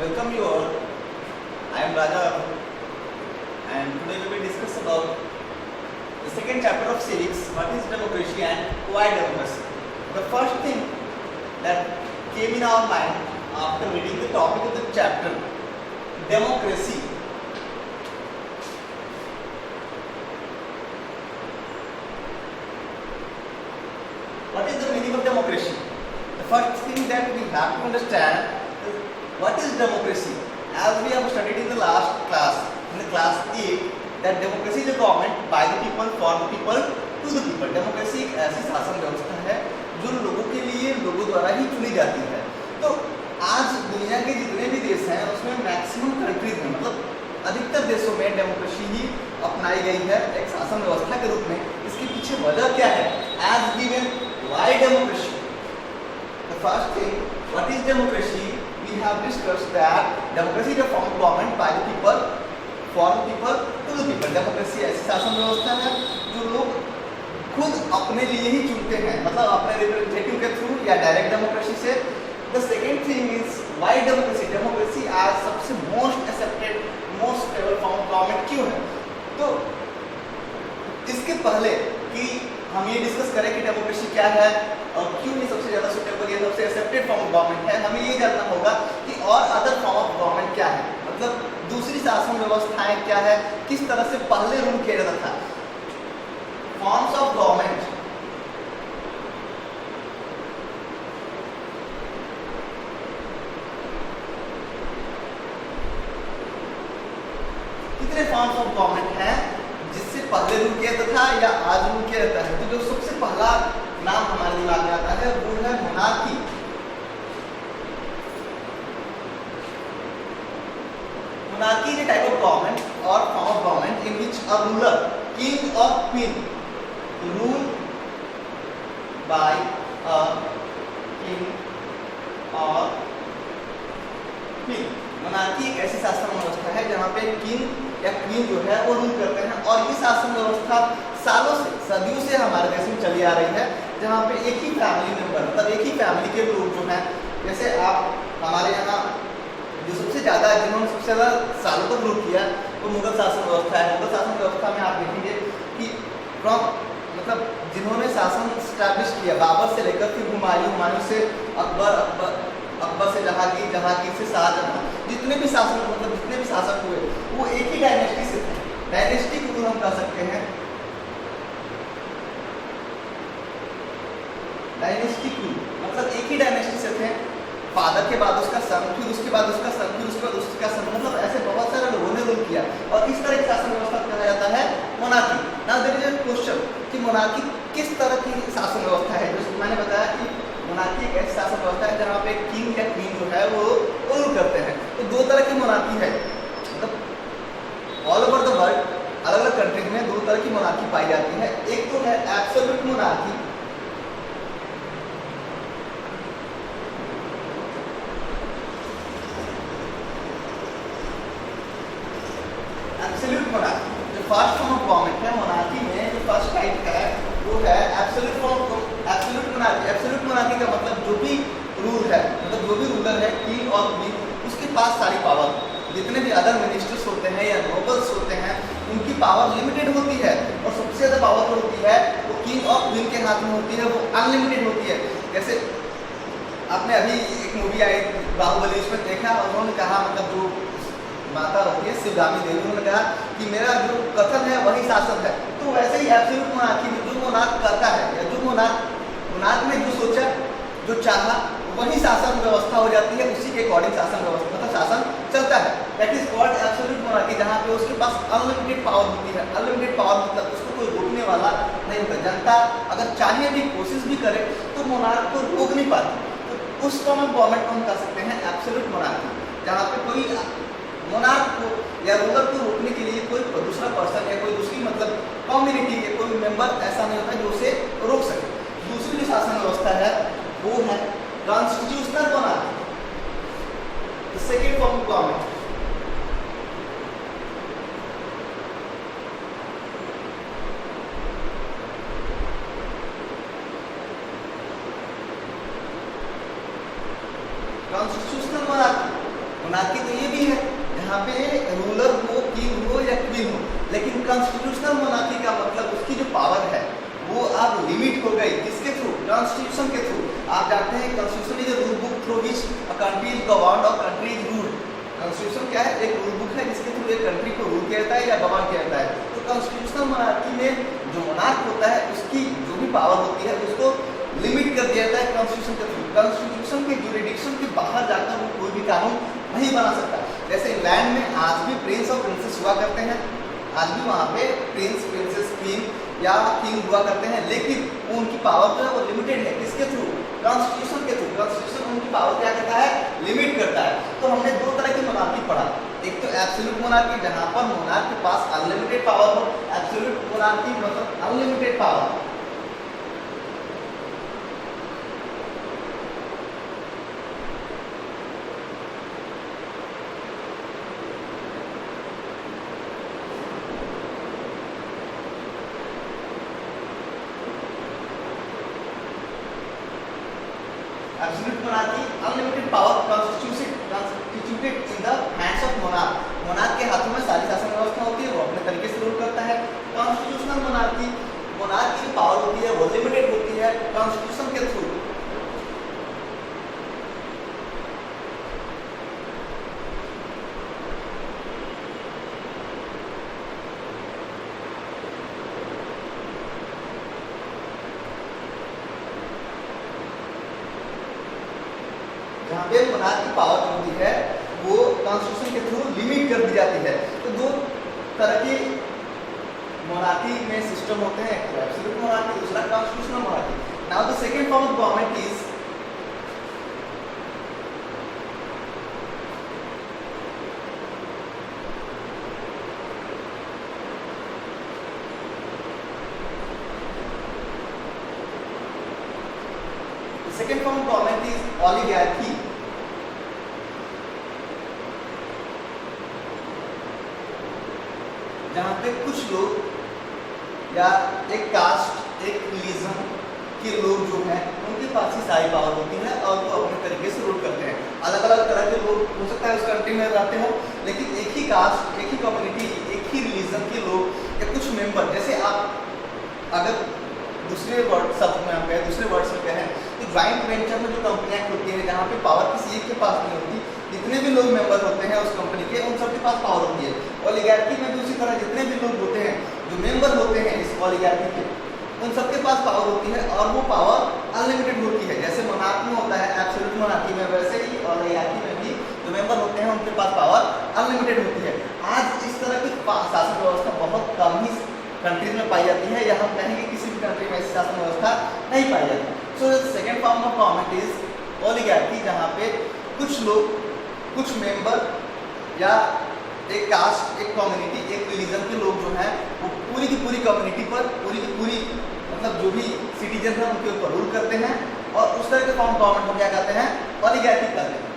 Welcome you all. I am Raja and today we will discuss about the second chapter of civics, what is democracy and why democracy. The first thing that came in our mind after reading the topic of the chapter, democracy. What is the meaning of democracy? The first thing that we have to understand is what is democracy. As we have studied in the last class, in the class 8, that democracy is a government by the people, for the people, to the people. Democracy एक ऐसी शासन व्यवस्था है जो लोगों के लिए लोगों द्वारा ही चुनी जाती है। तो आज दुनिया के जितने भी देश हैं उसमें मैक्सिमम कंट्रीज में, मतलब अधिकतर देशों में डेमोक्रेसी ही अपनाई गई है एक शासन व्यवस्था के रूप में। इसके पीछे वजह क्या है? As given why democracy? The first thing, what is democracy? We have discussed that democracy is a form of government by the people, for the people, to the people. Democracy ऐसी शासन व्यवस्था है जो लोग खुद अपने लिए ही चुनते हैं, मतलब अपने रिप्रेजेंटेटिव के थ्रू या डायरेक्ट डेमोक्रेसी से। The second thing is why democracy? Democracy आज सबसे most accepted, most stable form of government क्यों है? तो इसके पहले कि हम ये डिस्कस करें कि डेमोक्रेसी क्या है और क्यों ये सबसे ज़्यादा सुटेबल या सबसे एक्सेप्टेड फॉर्म ऑफ गवर्नमेंट है, हमें ये जानना होगा कि और अदर फॉर्म ऑफ गवर्नमेंट क्या है, मतलब दूसरी शासन व्यवस्थाएं क्या है, किस तरह से पहले रूल किया जाता था। फॉर्म्स ऑफ गवर्नमेंट, कितने फॉर्म्स ऑफ गवर्नमेंट हैं जिससे पहले रूल किया जाता था या आज रूल किया जाता है? तो जो सबसे पहला नाम हमारे दिमाग में आता है वो है monarchy. Monarchy is a type of government और form of government in which a ruler, king और queen rule by a king और क्वीन। मोनार्की एक ऐसी शासन व्यवस्था है जहाँ पे किंग या क्वीन जो है वो रूल करते हैं, और ये शासन व्यवस्था सालों से, सदियों से हमारे देश में चली आ रही है, जहाँ पे एक ही फैमिली मेंबर, मतलब एक ही फैमिली के लोग जो हैं, जैसे आप हमारे यहाँ जो सबसे ज़्यादा जिन्होंने सबसे ज़्यादा सालों तक रूल किया वो मुगल शासन व्यवस्था है। मुगल शासन व्यवस्था में आप देखेंगे कि फ्रॉम, मतलब जिन्होंने शासन स्टैब्लिश किया, बाबर से लेकर फिर हुमायूं, हुमायूं से अकबर, अकबर से जहांगीर, जहांगीर से शाहजहां, जितने भी शासन, मतलब जितने भी शासक हुए वो एक ही डायनेस्टी से थे। डायनेस्टी को हम कह सकते हैं डायनेस्टिक रूल, मतलब एक ही डायनेस्टी से थे, फादर के बाद उसका सन, फिर उसके बाद उसका सन, फिर उसके बाद उसका सन, मतलब ऐसे बहुत सारे लोगों ने रूल किया, और इस तरह की शासन व्यवस्था कहा जाता है monarchy. Now there is a question कि मोनार्की किस तरह की शासन व्यवस्था है? जैसे मैंने बताया कि मोनार्की एक ऐसी शासन व्यवस्था है जहाँ पे किंग या क्वीन जो है वो रूल करते हैं। तो दो तरह की मोनार्की है, मतलब ऑल ओवर द वर्ल्ड अलग अलग कंट्रीज में दो तरह की मोनार्की पाई जाती है। एक तो है एब्सोल्यूट मोनार्की, एब्सोल्यूट मोनार्की जो फर्स्ट फॉर्म ऑफ गवर्नमेंट है। मोनार्की में जो फर्स्ट टाइप है वो है absolute form, absolute monarchy. Absolute monarchy का मतलब जो भी रूल है, मतलब जो भी रूलर है, किंग और क्वीन, उसके पास सारी पावर, जितने भी अदर मिनिस्टर्स होते हैं या नोबल्स होते हैं उनकी पावर लिमिटेड होती है, और सबसे ज़्यादा पावर जो होती है वो किंग और क्वीन के हाथ में होती है, वो अनलिमिटेड होती है। जैसे आपने अभी एक मूवी आई बाहुबली, उसमें देखा, उन्होंने कहा, मतलब जो माता होती है शिवगामी देवी, उन्होंने कहा कि मेरा जो कथन है वही शासन है। तो वैसे ही एब्सोल्यूट मोनार्की में जो मोनार्क करता है या जो मोनार्क ने जो सोचा, जो चाहा, वही शासन व्यवस्था हो जाती है, उसी के अकॉर्डिंग शासन व्यवस्था, मतलब शासन चलता है। That is called absolute monarchy, जहाँ पे उसके पास अनलिमिटेड पावर होती है। अनलिमिटेड पावर मतलब उसको कोई रोकने वाला नहीं होता। जनता अगर चाहे भी, कोशिश भी करे तो मोनार्क को रोक नहीं पाती। तो उस फॉर्म ऑफ गवर्नमेंट को हम कह सकते हैं एब्सोल्यूट मोनार्की, जहाँ पे कोई मोनार्क को या रूलर को रोकने के लिए कोई दूसरा पर्सन या कोई दूसरी, मतलब कम्युनिटी के कोई मेंबर ऐसा नहीं होता जो उसे रोक सके। दूसरी जो शासन व्यवस्था है वो है constitutional monarchy, the second form of government. Constitutional monarchy monarchy तो ये भी है जहाँ पे रूलर हो, किंग हो या क्वीन हो, लेकिन कॉन्स्टिट्यूशनल मोनार्की का मतलब उसकी जो पावर है वो अब लिमिट हो गई। किसके थ्रू? कॉन्स्टिट्यूशन के थ्रू। आप जानते हैं constitution is a rule book through which a country is governed और कंट्री इज रूल्ड। कॉन्स्टिट्यूशन क्या है? एक रूल बुक है जिसके थ्रू एक कंट्री को रूल किया जाता है या गवर्न किया जाता है। तो कॉन्स्टिट्यूशनल मोनार्की में जो मोनार्क होता है उसकी जो भी पावर होती है उसको लिमिट कर दिया जाता है कॉन्स्टिट्यूशन के थ्रू। कॉन्स्टिट्यूशन के ज्यूरिडिक्शन के बाहर जाकर वो कोई भी कानून नहीं बना सकता। जैसे इंग्लैंड में आज भी प्रिंस और प्रिंसेस हुआ करते हैं, आज भी वहाँ पे प्रिंस, प्रिंसेस, क्वीन या किंग हुआ करते हैं, लेकिन उनकी पावर जो है वो लिमिटेड है। किसके थ्रू? कॉन्स्टिट्यूशन के थ्रू। कॉन्स्टिट्यूशन उनकी पावर क्या करता है? लिमिट करता है। तो हमने दो तरह की मोनार्की पढ़ा, एक तो एब्सोल्यूट मोनार्की जहाँ पर मोनार्क के पास अनलिमिटेड पावर हो। एब्सोल्यूट मोनार्की मतलब unlimited power. Absolute monarchy, unlimited power constituted in the hands of monarch. monarch के हाथों में सारी शासन व्यवस्था होती है, वो अपने तरीके से रूल करता है। कॉन्स्टिट्यूशनल मोनार्की, मोनार्क की पावर होती है वो लिमिटेड होती है कॉन्स्टिट्यूशन के थ्रू। जहाँ पे मोनार्क की पावर होती है वो कॉन्स्टिट्यूशन के थ्रू लिमिट कर दी जाती है। तो दो तरह की मोनार्की में सिस्टम होते हैं, एक एब्सोल्यूट मोनार्की, दूसरा constitutional monarchy. Now the second form of government is second form of government is oligarchy. जहाँ पे कुछ लोग या एक कास्ट, एक रिलीजन के लोग जो हैं उनके पास ही सारी पावर होती है और वो अपने तरीके से रूल करते हैं। अलग अलग तरह के लोग हो सकता है उस कंट्री में रहते हो, लेकिन एक ही कास्ट, एक ही कम्युनिटी, एक ही रिलीजन के लोग या कुछ मेंबर, जैसे आप अगर दूसरे वर्ड शब्द में हम कहें, दूसरे वर्ड्स में कहें तो ज्वाइंट वेंचर में जो कंपनियां होती हैं जहाँ पे पावर किसी एक के पास नहीं होती, जितने भी लोग मेंबर होते हैं उस कंपनी के उन सबके पास पावर होती है। ओलिगार्की में भी उसी तरह जितने भी लोग होते हैं जो मेंबर होते हैं इस ओलिगार्की के उन सबके पास पावर होती है और वो पावर अनलिमिटेड होती है। जैसे मोनार्की में होता है एब्सोल्यूट मोनार्की में, वैसे ही ओलिगार्की में भी जो मेंबर होते हैं उनके पास पावर अनलिमिटेड होती है। आज इस तरह की शासन व्यवस्था बहुत कम ही कंट्रीज में पाई जाती है, या हम कहेंगे किसी भी कंट्री में ऐसी शासन व्यवस्था नहीं पाई जाती। So second form of government is oligarchy, जहाँ पे कुछ लोग, कुछ मेंबर या एक कास्ट, एक कम्युनिटी, एक रिलीजन के लोग जो हैं वो पूरी की पूरी कम्युनिटी पर, पूरी की पूरी मतलब जो भी सिटीजन हैं उनके ऊपर रूल करते हैं, और उस तरह के फॉर्म गवर्नमेंट को क्या कहते हैं? ओलिगार्की कहते हैं।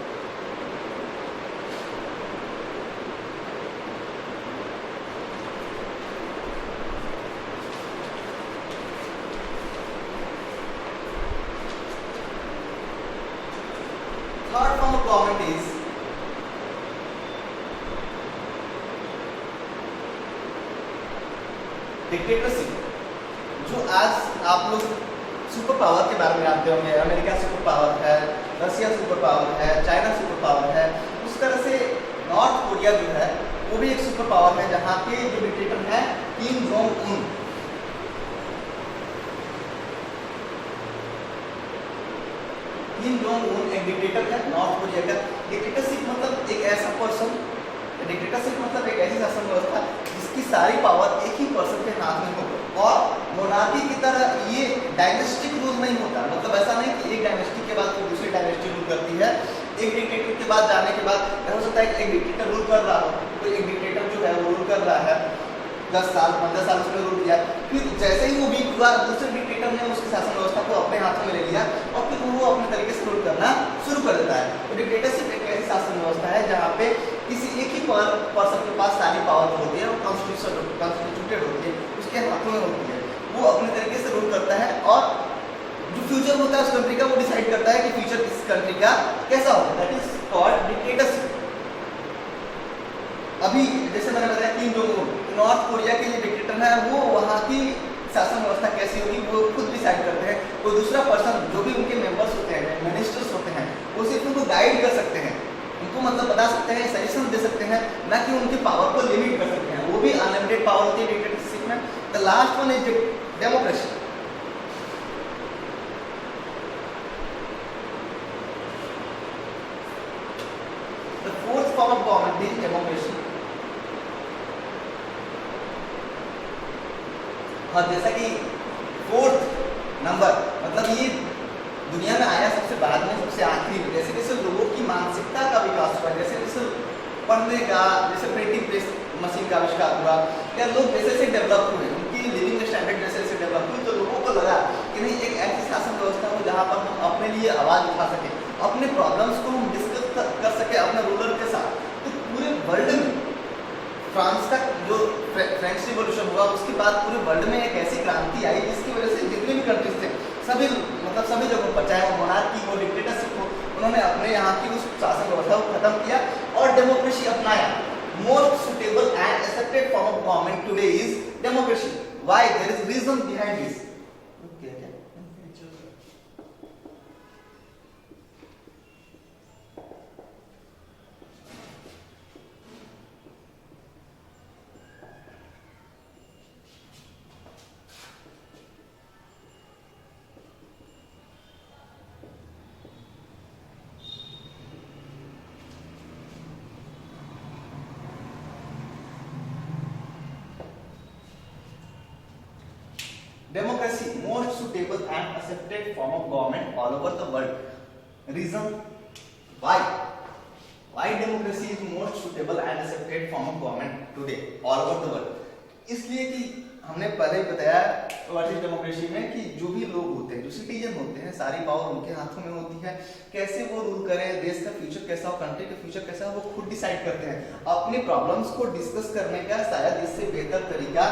Third form of government is dictatorship. जो आज आप लोग सुपर पावर के बारे में जानते होंगे, अमेरिका सुपर पावर है, रशिया सुपर पावर है, चाइना सुपर पावर है, उस तरह से नॉर्थ कोरिया जो है वो भी एक सुपर पावर है जहाँ के जो डिक्टेटर है Kim Jong Un. Kim Jong Un एक डिक्टेटर है नॉर्थ कोरिया का। डिक्टेटरशिप मतलब एक ऐसा पर्सन, डिक्टेटरशिप मतलब एक ऐसी शासन व्यवस्था जिसकी सारी पावर एक ही पर्सन के हाथ में हो, और मोनार्की की तरह ये डायनेस्टिक रूल नहीं होता। मतलब ऐसा नहीं कि एक डायनेस्टी के बाद कोई दूसरी डायनेस्टी रूल करती है। एक डिक्टेटर के बाद जाने के बाद हो सकता है कि एक डिक्टेटर रूल कर रहा हो, तो एक डिक्टेटर जो है वो रूल कर रहा है 10 साल 15 साल उसने रूल किया, फिर जैसे ही वो वीक हुआ दूसरे डिक्टेटर ने उसकी शासन व्यवस्था को अपने हाथों में ले लिया और फिर वो अपने तरीके से रूल करना शुरू कर देता है। तो डिक्टेटरशिप एक ऐसी शासन व्यवस्था है जहाँ पे किसी एक ही पर्सन के पास सारी पावर होती है और कॉन्स्टिट्यूटेड होती है, उसके हाथों में होती है, वो अपने तरीके से रूल करता है, और जो फ्यूचर होता है उस कंट्री का वो डिसाइड करता है कि फ्यूचर इस कंट्री का कैसा होगा। That is called dictatorship. Jong, north Korea के जो डिक्टेटर है, वो वहाँ की शासन व्यवस्था कैसी होगी वो खुद डिसाइड करते हैं। कोई दूसरा पर्सन जो भी उनके मेंबर्स होते हैं, मिनिस्टर्स होते हैं, वो सिर्फ उनको गाइड कर सकते हैं, उनको मतलब बता सकते हैं, सजेशन दे सकते हैं, ना कि उनकी पावर को लिमिट कर सकते हैं। वो भी अनलिमिटेड पावर होती है डिक्टेटरशिप में। The last one is democracy. The fourth form of government is democracy. और जैसा कि फोर्थ नंबर मतलब ये दुनिया में आया सबसे बाद में, सबसे आखिरी में। जैसे जैसे लोगों की मानसिकता का विकास हुआ, जैसे जैसे पढ़ने का, जैसे प्रिंटिंग प्रेस मशीन का आविष्कार हुआ, या लोग जैसे जैसे डेवलप हुए, उनकी लिविंग स्टैंडर्ड जैसे जैसे डेवलप हुई, तो लोगों को लगा कि नहीं, एक ऐसी शासन व्यवस्था हो जहाँ पर हम अपने लिए आवाज़ उठा सकें, अपने प्रॉब्लम्स को हम डिस्कस कर सकें अपने रूलर के साथ। तो पूरे वर्ल्ड में फ्रांस तक जो फ्रेंच रिवॉल्यूशन हुआ, उसके बाद पूरे वर्ल्ड में एक ऐसी क्रांति आई जिसकी वजह से जितने भी कंट्रीज थे, सभी मतलब सभी जगहों पर, चाहे वो मोनार्की हो, डिक्टेटरशिप हो, उन्होंने अपने यहाँ की उस शासन व्यवस्था को खत्म किया और डेमोक्रेसी अपनाया। Most suitable and accepted form of government today is democracy. Why? There is reason behind this. Democracy, most suitable and accepted form of government all over the world. Reason why? Why democracy is most suitable and accepted form of government today all over the world? इसलिए कि हमने पहले बताया what is democracy में कि जो भी लोग होते हैं, जो सिटीजन होते हैं, सारी पावर उनके हाथों में होती है। कैसे वो रूल करें, देश का फ्यूचर कैसा हो, कंट्री का फ्यूचर कैसा हो, वो खुद डिसाइड करते हैं। अपनी प्रॉब्लम्स को डिस्कस करने का शायद इससे बेहतर तरीका,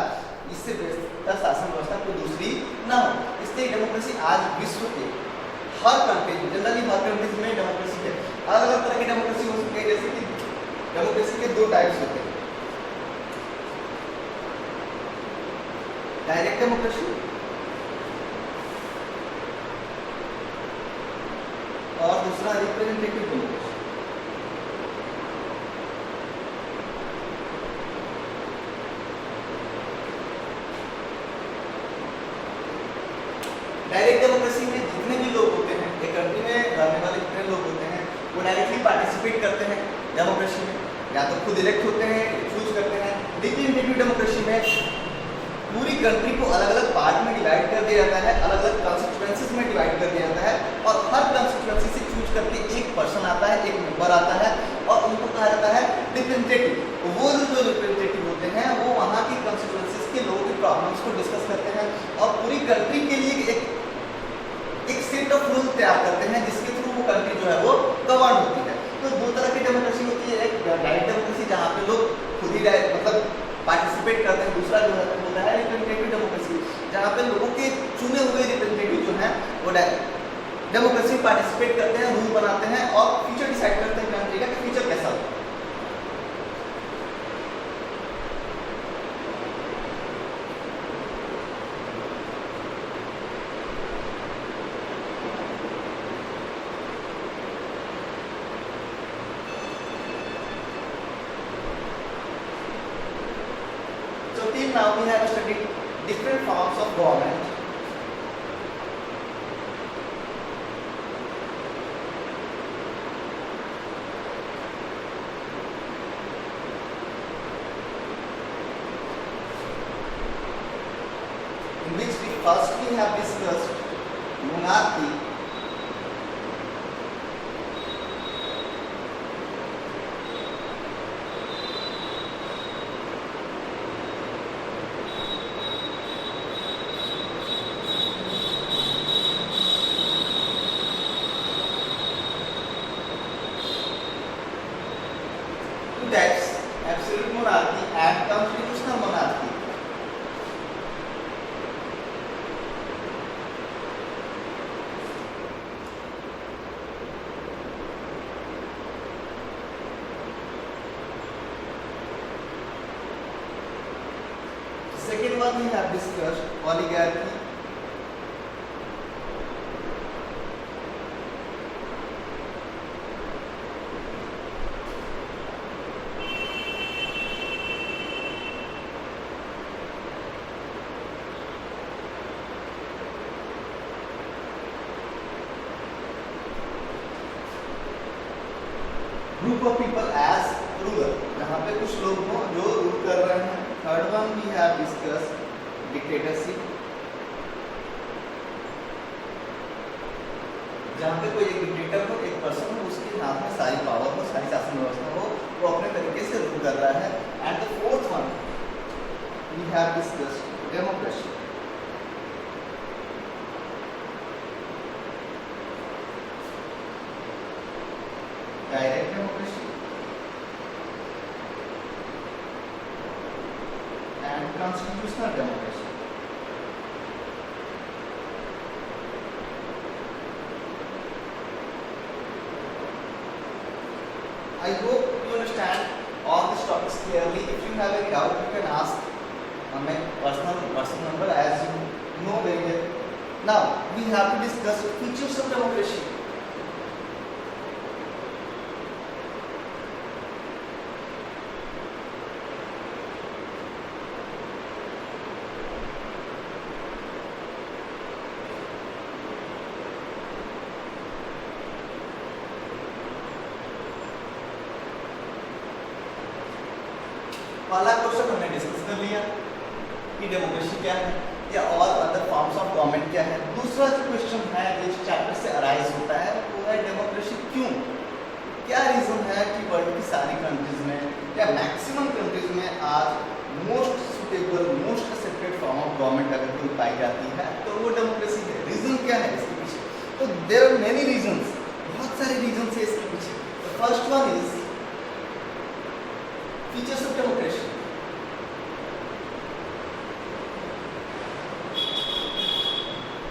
इससे बेहतर शासन व्यवस्था कोई दूसरी ना हो। इसलिए डेमोक्रेसी आज विश्व के हर कंट्री में, जनरली हर कंट्रीज में डेमोक्रेसी है। अलग अलग तरह की डेमोक्रेसी हो सकती है, जैसे कि डेमोक्रेसी के दो टाइप्स होते हैं, डायरेक्ट डेमोक्रेसी और दूसरा रिप्रेजेंटेटिव डेमोक्रेसी। डायरेक्ट डेमोक्रेसी में जितने भी लोग होते हैं, एक कंट्री में रहने वाले जितने लोग होते हैं, वो डायरेक्टली पार्टिसिपेट करते हैं डेमोक्रेसी में, या तो खुद इलेक्ट होते हैं, चूज करते हैं। रिप्रेजेंटेटिव डेमोक्रेसी में पूरी कंट्री को अलग अलग पार्ट में डिवाइड कर दिया जाता है, अलग अलग कंस्टिट्यूएंसीज में डिवाइड कर दिया जाता है, और हर कंस्टिट्यूएंसी से चूज करके एक पर्सन आता है, एक मेंबर आता है, और उनको कहा जाता है रिप्रेजेंटेटिव। वो जो रिप्रेजेंटेटिव होते हैं वो वहाँ की कंस्टिट्यूएंसीज के लोगों की प्रॉब्लम्स को डिस्कस करते हैं और पूरी कंट्री के लिए एक सेट ऑफ रूल तैयार करते हैं, जिसके थ्रू वो कंट्री जो है वो गवर्न होती है। तो दो तरह की डेमोक्रेसी होती है, एक डायरेक्ट डेमोक्रेसी जहाँ पे लोग खुद ही मतलब पार्टिसिपेट करते हैं, दूसरा जो होता है रिप्रेजेंटेटिव डेमोक्रेसी, जहाँ पे लोगों के चुने हुए रिप्रेजेंटेटिव जो हैं वो डेमोक्रेसी पार्टिसिपेट करते हैं, रूल बनाते हैं और फ्यूचर डिसाइड करते हैं कंट्री का कि फ्यूचर कैसा हो। Now we have studied different forms of government. In which we first have discussed monarchy, types, absolute monarchy and constitutional monarchy. one we have discussed oligarchy. Group of people as ruler, जहाँ पे कुछ लोग हो जो rule कर रहे हैं. Third one we have discuss dictatorship, जहाँ पे कोई एक डिक्टेटर हो, एक पर्सन हो, उसके हाथ में सारी पावर हो, सारी शासन व्यवस्था हो, वो अपने तरीके से रूल कर रहा है. And the fourth one we have discuss democracy. Direct democracy and constitutional democracy. I hope you understand all these topics clearly. If you have any doubt, you can ask on my personal number, as you know very well. Now we have to discuss features of democracy. पहला question हमने discuss कर लिया कि democracy क्या है या और other forms of government क्या है. दूसरा जो क्वेश्चन है जो इस चैप्टर से अराइज होता है वो है डेमोक्रेसी क्यों, क्या रीजन है कि वर्ल्ड की सारी कंट्रीज में या मैक्सिमम कंट्रीज में आज most suitable most accepted form of government अगर कोई पाई जाती है तो वो डेमोक्रेसी है. रीजन क्या है इसके पीछे? तो देयर आर मेनी रीजंस, बहुत सारे रीजंस है इसके पीछे. The first one is features of democracy.